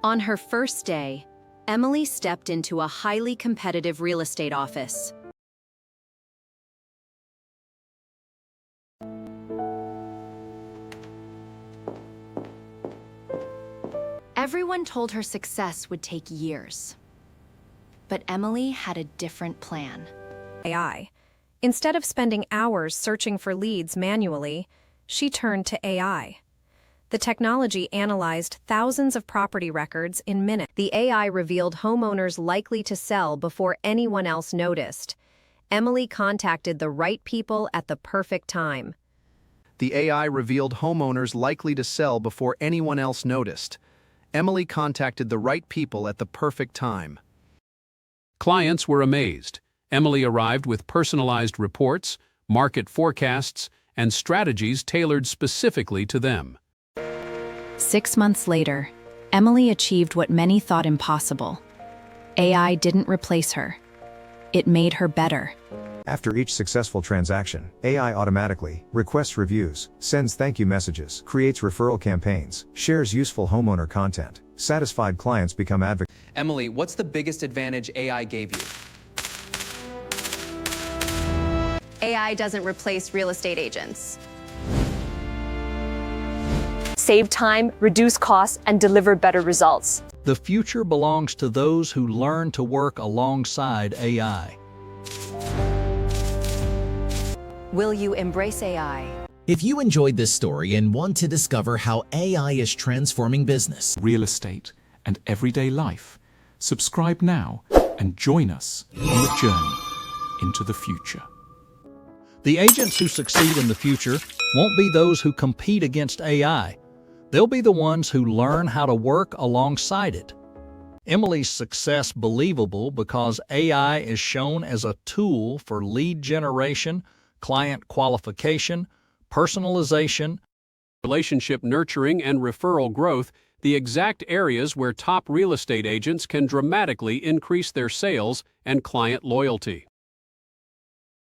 On her first day, Emily stepped into a highly competitive real estate office. Everyone told her success would take years. But Emily had a different plan. AI. Instead of spending hours searching for leads manually, she turned to AI. The technology analyzed thousands of property records in minutes. The AI revealed homeowners likely to sell before anyone else noticed. Emily contacted the right people at the perfect time. The AI revealed homeowners likely to sell before anyone else noticed. Emily contacted the right people at the perfect time. Clients were amazed. Emily arrived with personalized reports, market forecasts, and strategies tailored specifically to them. 6 months later, Emily achieved what many thought impossible. AI didn't replace her. It made her better. After each successful transaction, AI automatically requests reviews, sends thank you messages, creates referral campaigns, shares useful homeowner content. Satisfied clients become advocates. Emily, what's the biggest advantage AI gave you? AI doesn't replace real estate agents. Save time, reduce costs, and deliver better results. The future belongs to those who learn to work alongside AI. Will you embrace AI? If you enjoyed this story and want to discover how AI is transforming business, real estate, and everyday life, subscribe now and join us on the journey into the future. The agents who succeed in the future won't be those who compete against AI. They'll be the ones who learn how to work alongside it. Emily's success believable because AI is shown as a tool for lead generation, client qualification, personalization, Relationship nurturing and referral growth, the exact areas where top real estate agents can dramatically increase their sales and client loyalty.